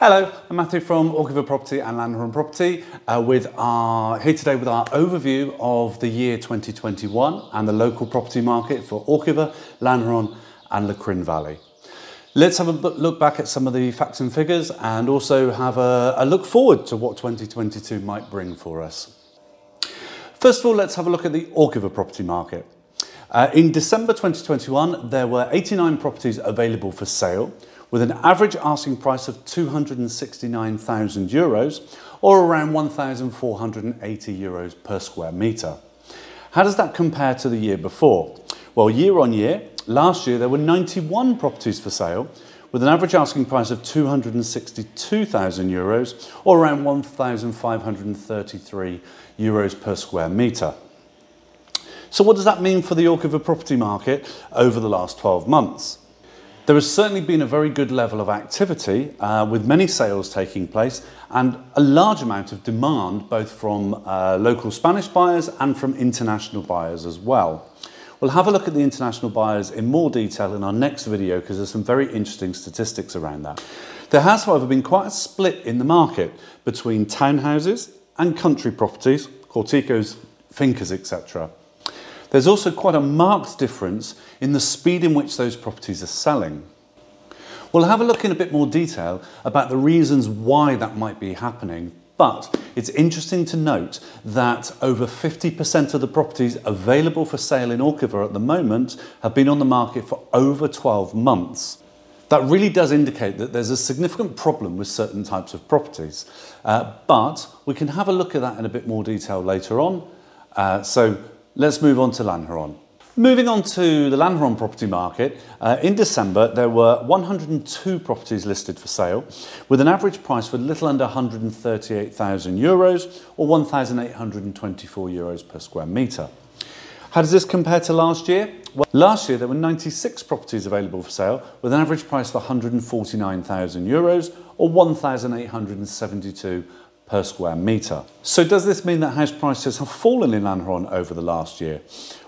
Hello, I'm Matthew from Orgiva Property and Lanjaron Property here today with our overview of the year 2021 and the local property market for Orgiva, Lanjaron and Lecrin Valley. Let's have a look back at some of the facts and figures and also have a look forward to what 2022 might bring for us. First of all, let's have a look at the Orgiva property market. In December 2021, there were 89 properties available for sale, with an average asking price of €269,000 or around €1,480 per square metre. How does that compare to the year before? Well, year on year, last year there were 91 properties for sale with an average asking price of €262,000 or around €1,533 per square metre. So what does that mean for the Orgiva property market over the last 12 months? There has certainly been a very good level of activity with many sales taking place and a large amount of demand both from local Spanish buyers and from international buyers as well. We'll have a look at the international buyers in more detail in our next video because there's some very interesting statistics around that. There has, however, been quite a split in the market between townhouses and country properties, corticos, fincas, etc. There's also quite a marked difference in the speed in which those properties are selling. We'll have a look in a bit more detail about the reasons why that might be happening, but it's interesting to note that over 50% of the properties available for sale in Orgiva at the moment have been on the market for over 12 months. That really does indicate that there's a significant problem with certain types of properties, but we can have a look at that in a bit more detail later on. So let's move on to Lanjaron. Moving on to the Lanjaron property market, in December there were 102 properties listed for sale with an average price of a little under €138,000 or €1,824 per square metre. How does this compare to last year? Well, last year there were 96 properties available for sale with an average price of €149,000 or €1,872 per square metre. So does this mean that house prices have fallen in Lanjaron over the last year?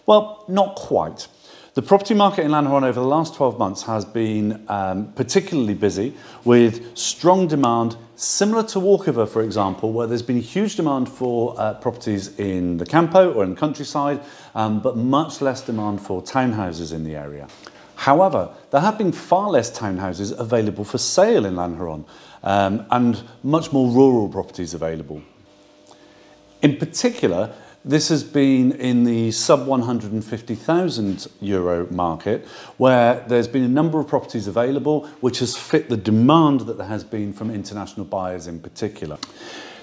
Well, not quite. The property market in Lanjaron over the last 12 months has been particularly busy with strong demand, similar to Orgiva, for example, where there's been a huge demand for properties in the Campo or in the countryside, but much less demand for townhouses in the area. However, there have been far less townhouses available for sale in Lanjaron and much more rural properties available. In particular, this has been in the sub €150,000 market where there's been a number of properties available which has fit the demand that there has been from international buyers in particular.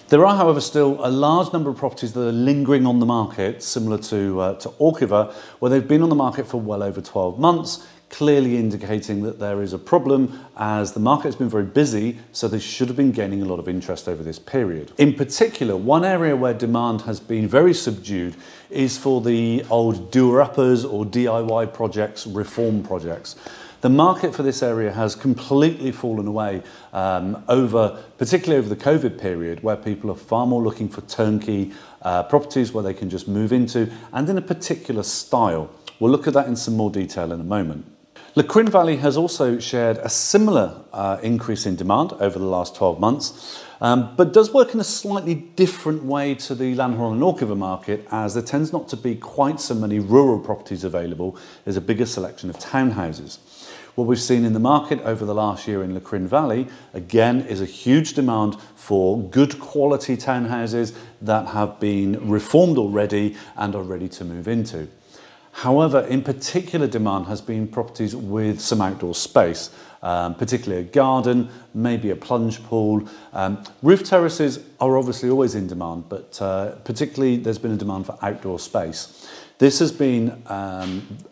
There are, however, still a large number of properties that are lingering on the market, similar to Orgiva, where they've been on the market for well over 12 months, clearly indicating that there is a problem as the market has been very busy, so they should have been gaining a lot of interest over this period. In particular, one area where demand has been very subdued is for the old doer-uppers or DIY projects, reform projects. The market for this area has completely fallen away particularly over the COVID period, where people are far more looking for turnkey properties where they can just move into and in a particular style. We'll look at that in some more detail in a moment. Lecrin Valley has also shared a similar increase in demand over the last 12 months, but does work in a slightly different way to the Lanjaron and Orgiva market, as there tends not to be quite so many rural properties available. There's a bigger selection of townhouses. What we've seen in the market over the last year in Lecrin Valley, again, is a huge demand for good quality townhouses that have been reformed already and are ready to move into. However, in particular demand has been properties with some outdoor space, particularly a garden, maybe a plunge pool. Roof terraces are obviously always in demand, but particularly there's been a demand for outdoor space. This has been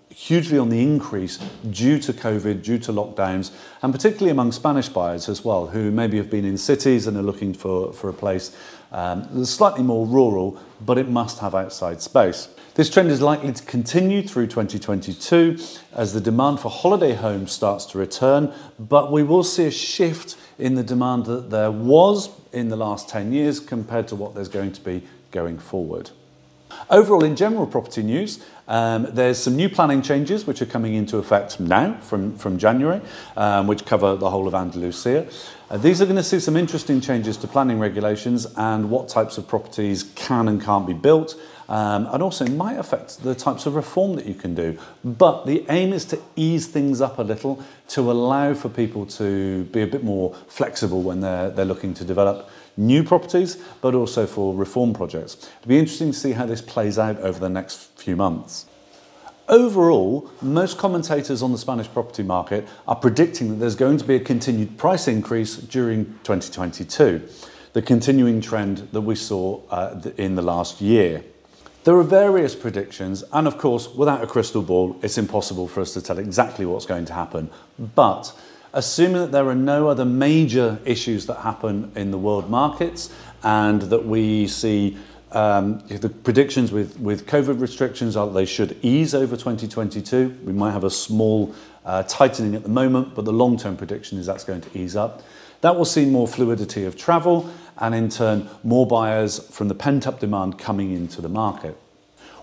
hugely on the increase due to COVID, due to lockdowns, and particularly among Spanish buyers as well, who maybe have been in cities and are looking for a place that's slightly more rural, but it must have outside space. This trend is likely to continue through 2022 as the demand for holiday homes starts to return, but we will see a shift in the demand that there was in the last 10 years compared to what there's going to be going forward. Overall, in general property news, there's some new planning changes which are coming into effect now from January, which cover the whole of Andalusia. These are going to see some interesting changes to planning regulations and what types of properties can and can't be built, and also might affect the types of reform that you can do. But the aim is to ease things up a little to allow for people to be a bit more flexible when they're looking to develop new properties, but also for reform projects. It'll be interesting to see how this plays out over the next few months. Overall, most commentators on the Spanish property market are predicting that there's going to be a continued price increase during 2022, the continuing trend that we saw in the last year. There are various predictions, and of course, without a crystal ball, it's impossible for us to tell exactly what's going to happen. But assuming that there are no other major issues that happen in the world markets, and that we see the predictions with COVID restrictions are that they should ease over 2022. We might have a small tightening at the moment, but the long-term prediction is that's going to ease up. That will see more fluidity of travel, and in turn, more buyers from the pent-up demand coming into the market.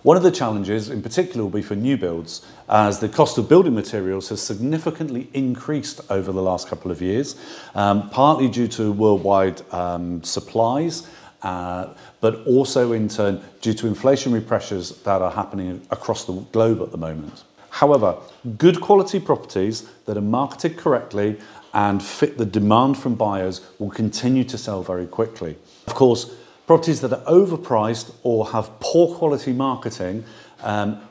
One of the challenges in particular will be for new builds, as the cost of building materials has significantly increased over the last couple of years, partly due to worldwide supplies, but also in turn due to inflationary pressures that are happening across the globe at the moment. However, good quality properties that are marketed correctly and fit the demand from buyers will continue to sell very quickly. Of course, properties that are overpriced or have poor quality marketing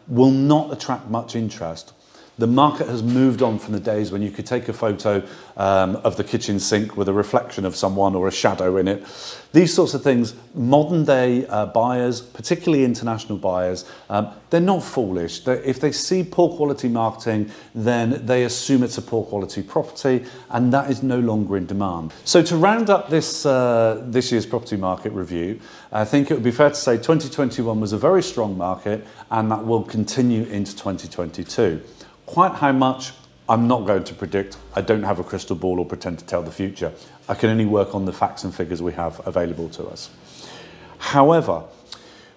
will not attract much interest. The market has moved on from the days when you could take a photo of the kitchen sink with a reflection of someone or a shadow in it. These sorts of things, modern day buyers, particularly international buyers, they're not foolish. If they see poor quality marketing, then they assume it's a poor quality property, and that is no longer in demand. So to round up this year's property market review, I think it would be fair to say 2021 was a very strong market, and that will continue into 2022. Quite how much, I'm not going to predict. I don't have a crystal ball or pretend to tell the future. I can only work on the facts and figures we have available to us. However,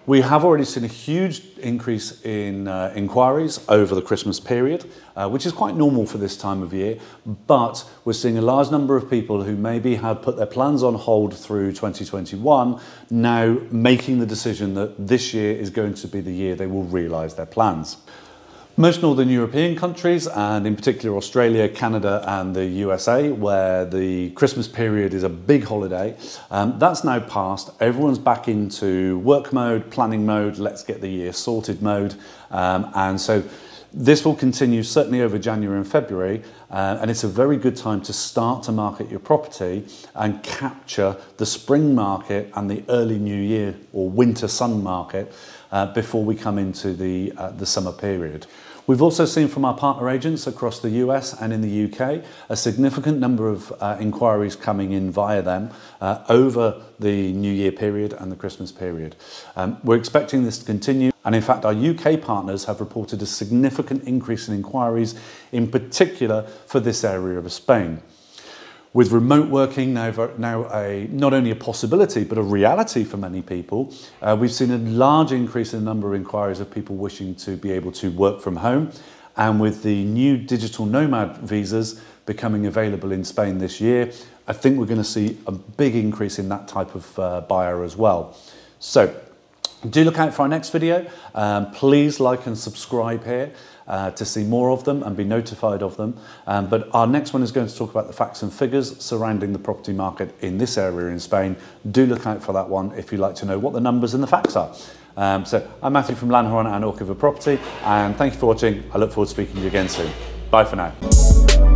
we have already seen a huge increase in inquiries over the Christmas period, which is quite normal for this time of year, but we're seeing a large number of people who maybe had put their plans on hold through 2021 now making the decision that this year is going to be the year they will realise their plans. Most Northern European countries, and in particular Australia, Canada and the USA, where the Christmas period is a big holiday, that's now passed. Everyone's back into work mode, planning mode, let's get the year sorted mode. And so this will continue certainly over January and February, and it's a very good time to start to market your property and capture the spring market and the early new year or winter sun market before we come into the summer period. We've also seen from our partner agents across the US and in the UK a significant number of inquiries coming in via them over the New Year period and the Christmas period. We're expecting this to continue, and in fact our UK partners have reported a significant increase in inquiries, in particular for this area of Spain. With remote working now not only a possibility but a reality for many people, we've seen a large increase in the number of inquiries of people wishing to be able to work from home. And with the new digital nomad visas becoming available in Spain this year, I think we're going to see a big increase in that type of buyer as well. So do look out for our next video. Please like and subscribe here to see more of them and be notified of them. But our next one is going to talk about the facts and figures surrounding the property market in this area in Spain. Do look out for that one if you'd like to know what the numbers and the facts are. So I'm Matthew from Lanjaron and Orgiva Property, and thank you for watching. I look forward to speaking to you again soon. Bye for now.